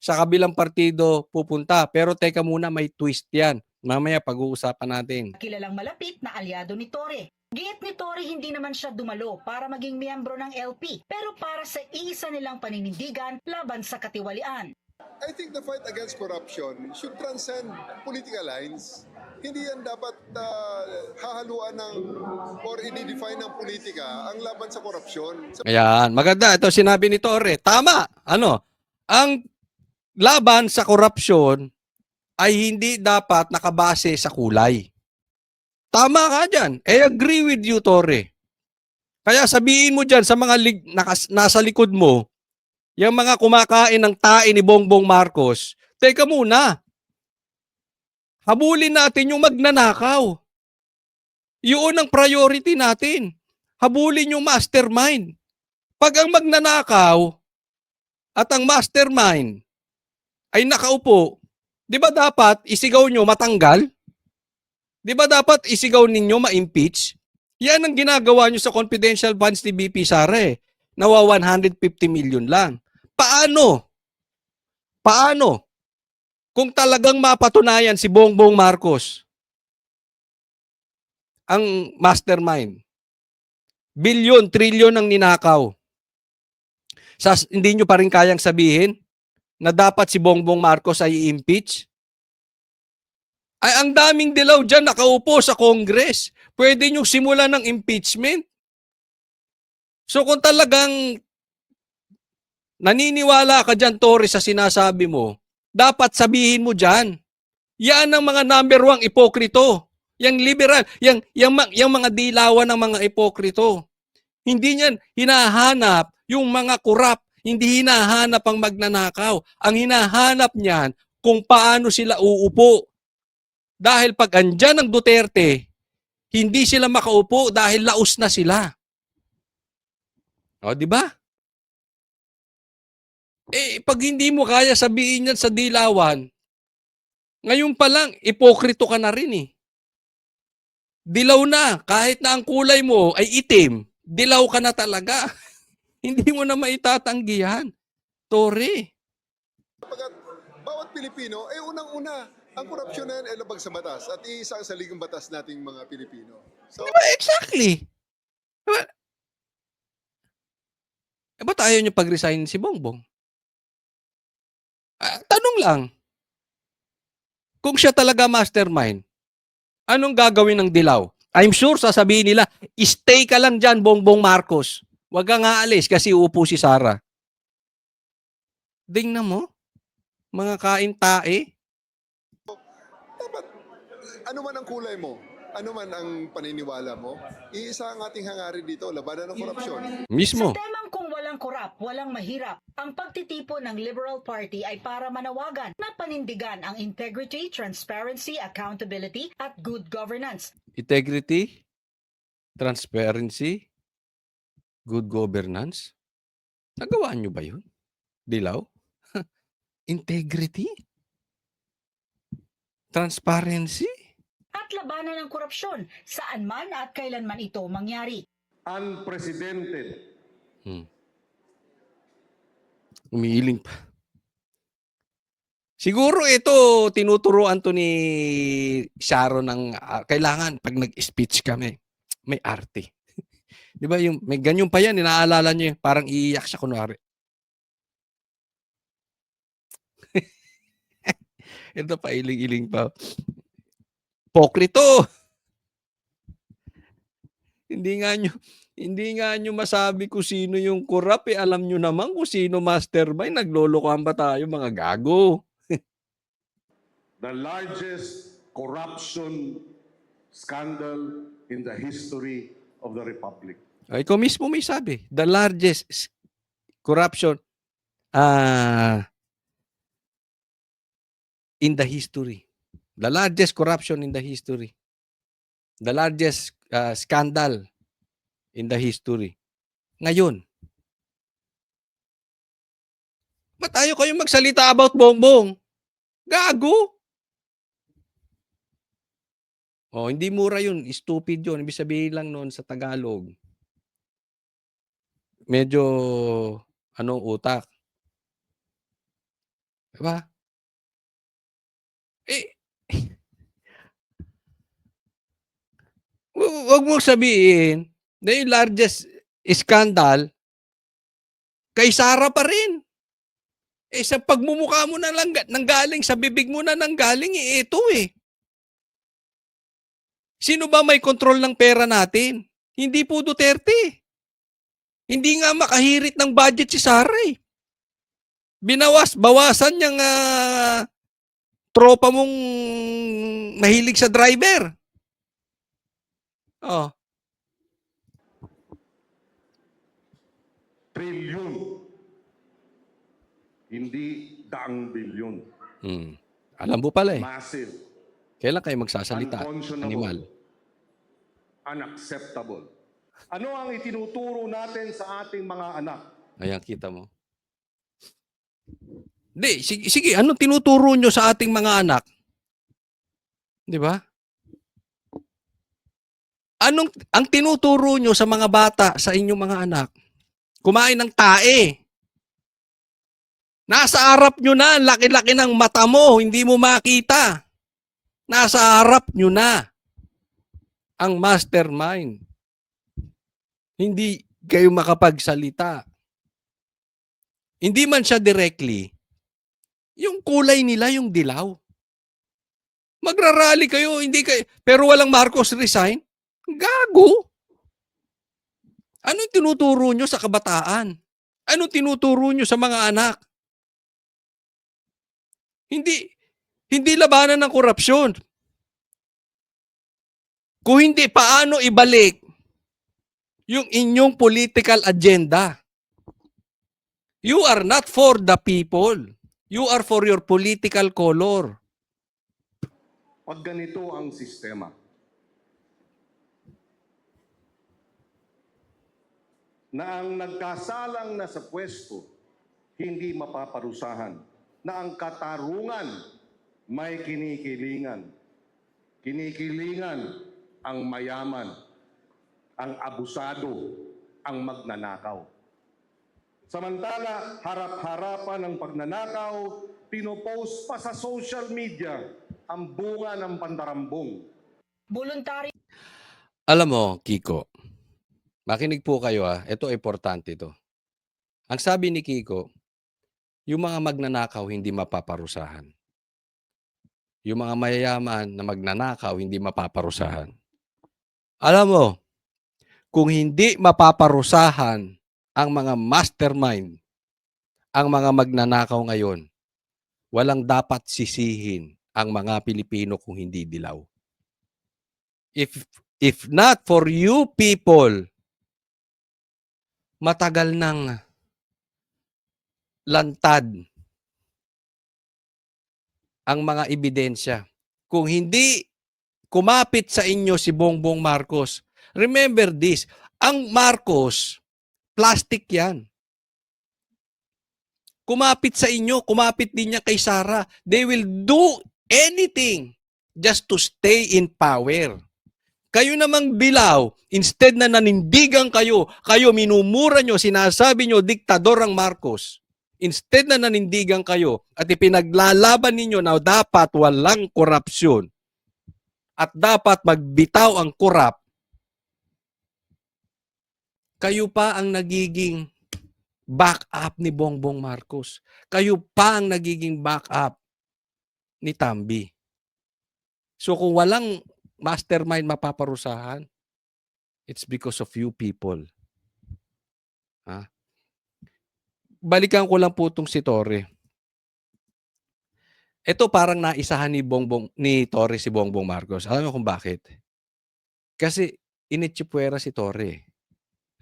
Sa kabilang partido pupunta. Pero teka muna, may twist yan. Mamaya pag-uusapan natin. Kilalang malapit na alyado ni Torre. Giit ni Torre hindi naman siya dumalo para maging miyembro ng LP, pero para sa iisa nilang paninindigan laban sa katiwalian. I think the fight against corruption should transcend political lines. Hindi yan dapat hahaluan ng or i-define ng politika ang laban sa korupsyon. Ayan, maganda. Ito sinabi ni Torre. Tama. Ang laban sa korupsyon ay hindi dapat nakabase sa kulay. Tama ka dyan. I agree with you, Torre. Kaya sabihin mo dyan sa mga nasa likod mo, yung mga kumakain ng tae ni Bongbong Marcos, teka muna. Habulin natin yung magnanakaw. Yun ang priority natin. Habulin yung mastermind. Pag ang magnanakaw at ang mastermind ay nakaupo, di ba dapat isigaw nyo matanggal? Di ba dapat isigaw ninyo ma-impeach? Yan ang ginagawa nyo sa confidential funds ni BP Sara Nawa 150 million lang. Paano? Kung talagang mapatunayan si Bongbong Marcos ang mastermind, bilyon, trilyon ang ninakaw. Hindi nyo pa rin kayang sabihin na dapat si Bongbong Marcos ay i-impeach? Ay, ang daming dilaw dyan nakaupo sa Congress. Pwede nyo simulan ng impeachment. So kung talagang naniniwala ka dyan, Torre, sa sinasabi mo, dapat sabihin mo dyan. Yan ang mga number 1 ipokrito. Yang liberal, yang mga dilawan ng mga ipokrito. Hindi niyan hinahanap yung mga korap. Hindi hinahanap ang magnanakaw. Ang hinahanap niyan kung paano sila uupo. Dahil pag andyan ang Duterte, hindi sila makaupo dahil laos na sila. O, di ba? Pag hindi mo kaya sabihin yan sa dilawan, ngayon pa lang, ipokrito ka na rin eh. Dilaw na, kahit na ang kulay mo ay itim, dilaw ka na talaga. Hindi mo na maitatanggihan. Tore. Pagkat bawat Pilipino, unang-una, ang korupsyon na yan ay labag sa batas at iisa sa ligang batas nating mga Pilipino. So, Exactly. Diba? Ba't ayaw niyo pag-resign si Bongbong? Tanong lang. Kung siya talaga mastermind, anong gagawin ng dilaw? I'm sure sasabihin nila, stay ka lang dyan, Bongbong Marcos. Huwag kang aalis kasi uupo si Sara. Dingnan mo, mga kain-tae. dapat, ano man ang kulay mo, ano man ang paniniwala mo, iisa ang ating hangarin dito, labanan ng korupsyon. Mismo. Sa temang kung walang korap, walang mahirap, ang pagtitipo ng Liberal Party ay para manawagan na panindigan ang integrity, transparency, accountability at good governance. Integrity, transparency, good governance. Nagawa niyo ba yun? Dilaw? Integrity? Transparency? At labanan ng korupsyon saan man at kailanman ito mangyari. Unprecedented. Umiiling pa. Siguro ito, tinuturuan to ni Sharon ng kailangan pag nag-speech kami, may arte. Di ba yung may ganyan pa yan, inaalala niyo yun, parang iiyak siya kunwari. Ito pa, iling-iling pa. Pokrito! Hindi nga nyo masabi kung sino yung korap, alam nyo naman kung sino mastermind, naglolokohan ba tayo mga gago? The largest corruption scandal in the history of the Republic. Ay, ikaw mismo may sabi, the largest corruption in the history. The largest corruption in the history. The largest scandal in the history. Ngayon, ba't tayo kayo magsalita about Bongbong? Gago! Oh, hindi mura yun. Stupid yun. Ibig sabihin lang noon sa Tagalog. Medyo, utak. Diba? Huwag mo sabihin na yung largest scandal kay Sara pa rin. Sa pagmumukha mo na lang nanggaling, sa bibig mo na nanggaling, ito eh. Sino ba may kontrol ng pera natin? Hindi po Duterte. Hindi nga makahirit ng budget si Sara eh. Bawasan niyang tropa mong mahilig sa driver. Oh. Trilyon. Hindi daang bilyon. Alam mo pala eh. Massive. Kailan kayo magsasalita? Unconscionable. Animal. Unacceptable. Ano ang itinuturo natin sa ating mga anak? Ayan, kita mo. Hindi, sige, anong tinuturo nyo sa ating mga anak? Di ba? Ang tinuturo nyo sa mga bata, sa inyong mga anak? Kumain ng tae. Nasa harap nyo na, laki-laki ng mata mo, hindi mo makita. Nasa harap nyo na ang mastermind. Hindi kayo makapagsalita. Hindi man siya directly. Yung kulay nila, yung dilaw. Magrarally kayo, hindi kayo, pero walang Marcos resign. Gago. Anong tinuturo nyo sa kabataan? Anong tinuturo nyo sa mga anak? Hindi labanan ng korupsyon. Kung hindi, paano ibalik yung inyong political agenda? You are not for the people. You are for your political color. Pag ganito ang sistema, na ang nagkasalang na sa pwesto hindi mapaparusahan, na ang katarungan may kinikilingan. Kinikilingan ang mayaman, ang abusado, ang magnanakaw. Samantala, harap-harapan ng pagnanakaw, pinopost pa sa social media ang bunga ng pandarambong. Voluntary Alam mo, Kiko, makinig po kayo ito importante ito. Ang sabi ni Kiko, yung mga magnanakaw hindi mapaparusahan. Yung mga mayayaman na magnanakaw hindi mapaparusahan. Alam mo, kung hindi mapaparusahan ang mga mastermind, ang mga magnanakaw ngayon, walang dapat sisihin ang mga Pilipino kung hindi dilaw. If not for you people, matagal nang lantad ang mga ebidensya. Kung hindi kumapit sa inyo si Bongbong Marcos, remember this, ang Marcos, plastic yan. Kumapit sa inyo, kumapit din niya kay Sara. They will do anything just to stay in power. Kayo namang dilaw, instead na nanindigan kayo, kayo minumura nyo, sinasabi nyo, diktador ang Marcos. Instead na nanindigan kayo at ipinaglalaban ninyo na dapat walang korupsyon at dapat magbitaw ang korap, kayo pa ang nagiging backup ni Bongbong Marcos. Kayo pa ang nagiging backup ni Tambi. So kung walang mastermind mapaparusahan, it's because of you people. Balikan ko lang po itong si Torre. Ito parang naisahan ni Torre si Bongbong Marcos. Alam mo kung bakit? Kasi initsipwera si Torre.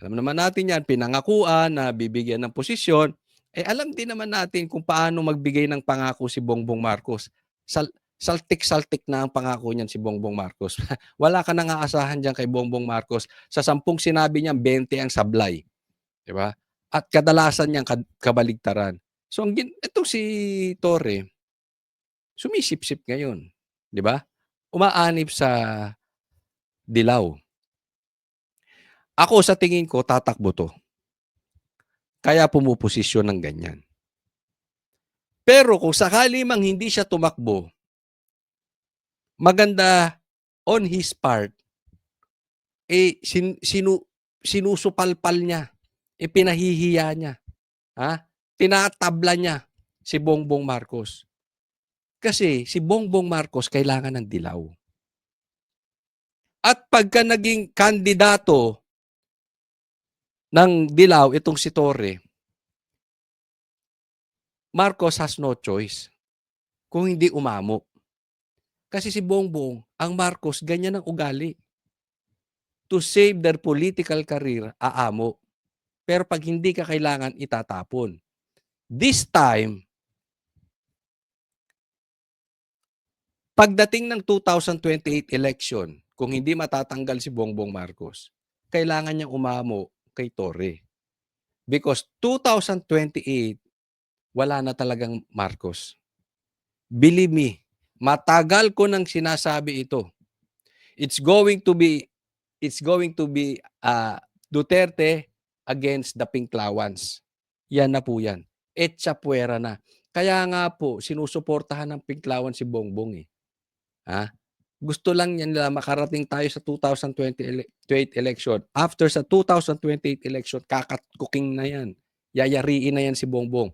Alam naman natin yan, pinangakuan na bibigyan ng posisyon. Alam din naman natin kung paano magbigay ng pangako si Bongbong Marcos. Saltik-saltik na ang pangako niyan si Bongbong Marcos. Wala ka nang aasahan dyan kay Bongbong Marcos. Sa 10 sinabi niya, 20 ang sablay. Diba? At kadalasan niyang kabaligtaran. So, ito si Torre, sumisip-sip ngayon. Di ba? Umaanib sa dilaw. Ako sa tingin ko, tatakbo to. Kaya pumuposisyon ng ganyan. Pero kung sakali mang hindi siya tumakbo, maganda on his part, sinusupalpal niya. Ipinahihiya niya. Tinatabla niya si Bongbong Marcos. Kasi si Bongbong Marcos kailangan ng dilaw. At pagka naging kandidato ng dilaw itong si Torre, Marcos has no choice kung hindi umamo. Kasi si Bongbong, ang Marcos, ganyan ang ugali. To save their political career, aamo. Pero pag hindi ka kailangan, itatapon. This time, pagdating ng 2028 election, kung hindi matatanggal si Bongbong Marcos, kailangan niyang umamo kay Torre. Because 2028, wala na talagang Marcos. Believe me, matagal ko nang sinasabi ito. It's going to be Duterte against the Pinklawans. Yan na po yan. Etsa puwera na. Kaya nga po, sinusuportahan ng Pinklawan si Bongbong . Gusto lang yan nila makarating tayo sa 2028 election. After sa 2028 election, kakatkuking na yan. Yayariin na yan si Bongbong.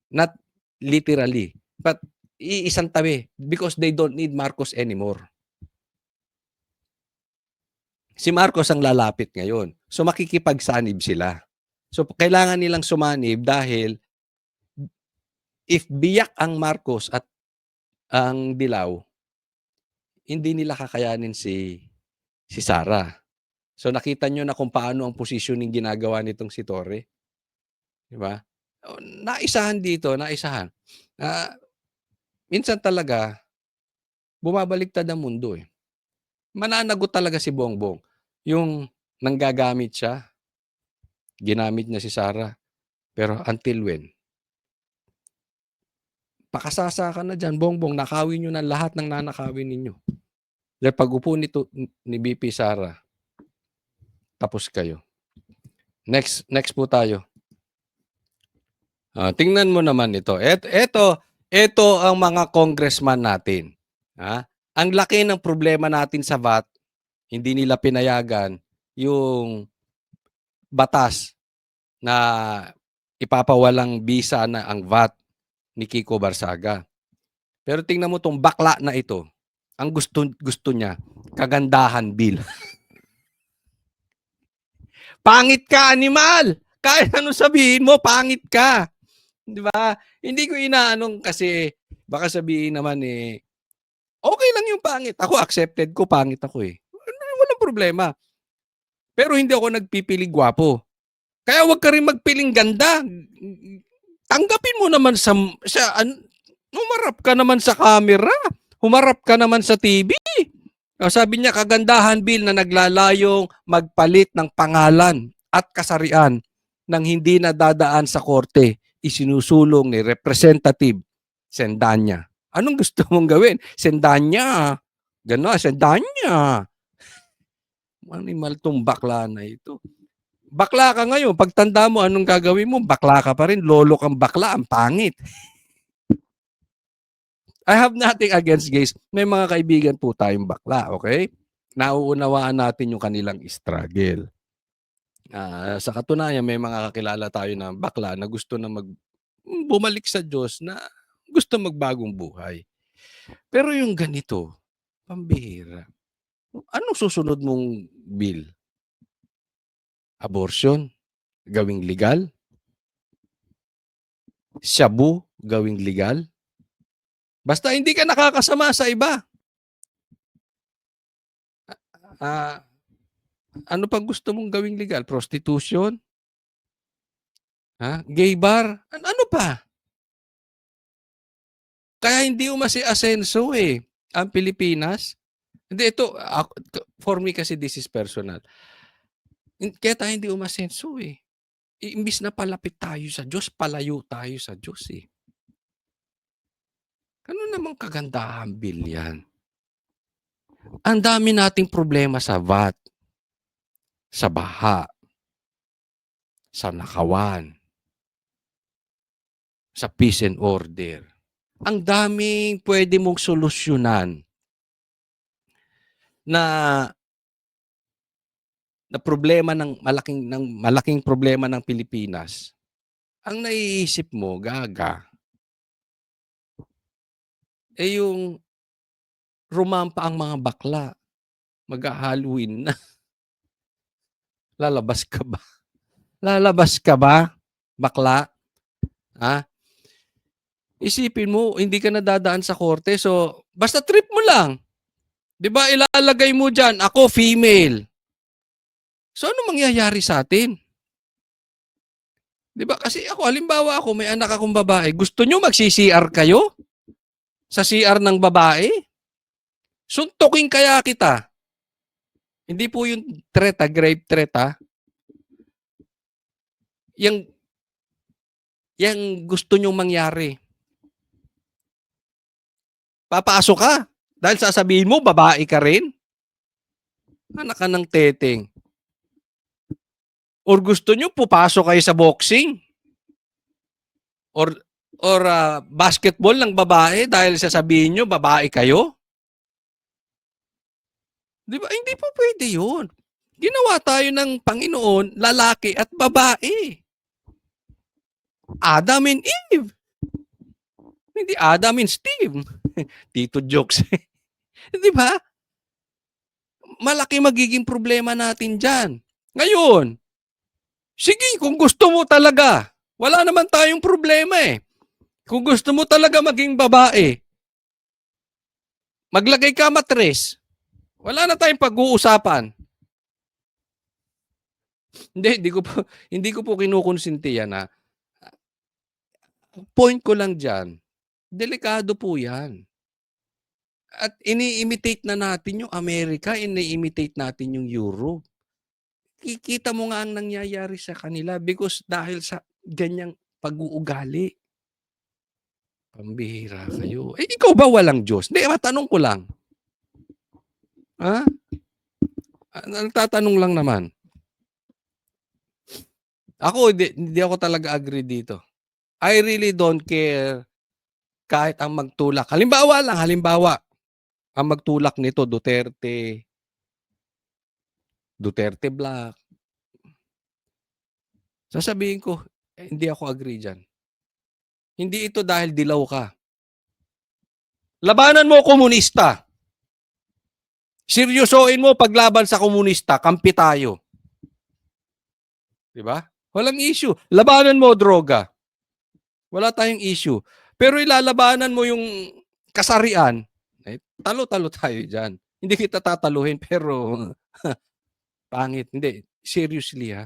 Not literally, but iisang tabi because they don't need Marcos anymore. Si Marcos ang lalapit ngayon. So makikipagsanib sila. So kailangan nilang sumanib dahil if biyak ang Marcos at ang dilaw, hindi nila kakayanin si Sara. So nakita nyo na kung paano ang positioning ginagawa nitong si Torre. Di ba? naisahan dito, naisahan. Minsan talaga, bumabaliktad ang mundo eh. Mananagot talaga si Bongbong. Yung nanggagamit siya, ginamit niya si Sara. Pero until when? Pakasasa ka na dyan, Bongbong, nakawin nyo na lahat ng nanakawin ninyo. Dahil pag-upo nito ni BP Sara, tapos kayo. Next po tayo. Tingnan mo naman ito. Ito ang mga congressman natin. Ang laki ng problema natin sa VAT, hindi nila pinayagan yung batas na ipapawalang bisa na ang VAT ni Kiko Barsaga. Pero tingnan mo tong bakla na ito. Ang gusto niya, kagandahan bill. Pangit ka, animal! Kahit anong sabihin mo, pangit ka. Di ba? Hindi ko inaanong kasi baka sabihin naman okay lang yung pangit. Ako accepted ko, pangit ako Walang problema. Pero hindi ako nagpipiling gwapo. Kaya wag ka rin magpiling ganda. Tanggapin mo naman humarap ka naman sa camera. Humarap ka naman sa TV. Sabi niya, kagandahan bill na naglalayong magpalit ng pangalan at kasarian ng hindi nadadaan sa korte, isinusulong ni Representative Sendanya. Anong gusto mong gawin? Sendanya. Gano'n, Sendanya. Animal tong bakla na ito. Bakla ka ngayon. Pagtanda mo, anong gagawin mo? Bakla ka pa rin. Lolo kang bakla. Ang pangit. I have nothing against gays. May mga kaibigan po tayong bakla, okay? Nauunawaan natin yung kanilang struggle. Sa katunayan, may mga kakilala tayo na bakla na gusto na bumalik sa Diyos, na gusto magbagong buhay. Pero yung ganito, pambihira. Anong susunod mong bill? Abortion? Gawing legal? Shabu? Gawing legal? Basta hindi ka nakakasama sa iba. Ano pang gusto mong gawing legal? Prostitution? Gay bar? Ano pa? Kaya hindi umasi-asenso ang Pilipinas. Hindi, ito, for me kasi this is personal. Kaya tayo hindi umasenso Imbis na palapit tayo sa Diyos, palayo tayo sa Diyos Ano namang kagandahan bill yan? Ang dami nating problema sa VAT, sa baha, sa nakawan, sa peace and order. Ang daming pwede mong solusyonan na problema ng malaking problema ng Pilipinas. Ang naiisip mo, gaga, yung rumampa ang mga bakla. Mag-Halloween na. Lalabas ka ba? Lalabas ka ba, bakla? Isipin mo, hindi ka nadadaan sa korte. So, basta trip mo lang. Di ba, ilalagay mo dyan, ako female. So, ano mangyayari sa atin? Di ba? Kasi halimbawa ako, may anak akong babae. Gusto nyo magsi-CR kayo? Sa CR ng babae? Suntukin kaya kita. Hindi po yung threat, grave threat Yang gusto nyong mangyari. Papasok ka. Dahil sasabihin mo, babae ka rin. Anak ka ng teteng. Or gusto nyo, pupasok kayo sa boxing. Or basketball ng babae dahil sasabihin nyo, babae kayo. Di ba? Hindi po pwede yun. Ginawa tayo ng Panginoon, lalaki at babae. Adam and Eve. Hindi Adam and Steve. Tito jokes. Di ba? Malaki magiging problema natin dyan. Ngayon, sige, kung gusto mo talaga, wala naman tayong problema Kung gusto mo talaga maging babae, maglagay ka matres. Wala na tayong pag-uusapan. Hindi ko po kinukonsinti yan point ko lang diyan, delikado po 'yan. At ini-imitate na natin yung Amerika, ini-imitate natin yung Europe. Kikita mo nga ang nangyayari sa kanila because dahil sa ganyang pag-uugali. Pambihira kayo. Eh, ikaw ba walang Diyos? Hindi, matanong ko lang. Ha? Nagtatanong lang naman. Ako, hindi ako talaga agree dito. I really don't care kahit ang magtulak. Halimbawa, ang magtulak nito, Duterte Black. Sasabihin ko, hindi ako agree dyan. Hindi ito dahil dilaw ka. Labanan mo komunista. Seryosoin mo paglaban sa komunista, kampi tayo. 'Di ba? Walang issue. Labanan mo droga. Wala tayong issue. Pero ilalabanan mo yung kasarian, talo-talo tayo diyan. Hindi kita tataluhin pero pangit. Hindi, seriously ha.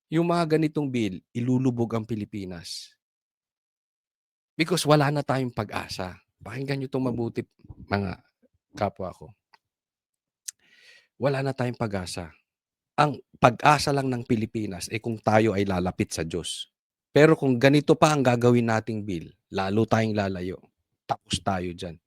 Yung mga ganitong bill, ilulubog ang Pilipinas. Because wala na tayong pag-asa. Pakinggan nyo itong mabuti, mga kapwa ko. Wala na tayong pag-asa. Ang pag-asa lang ng Pilipinas ay kung tayo ay lalapit sa Diyos. Pero kung ganito pa ang gagawin nating bill, lalo tayong lalayo. Tapos tayo dyan.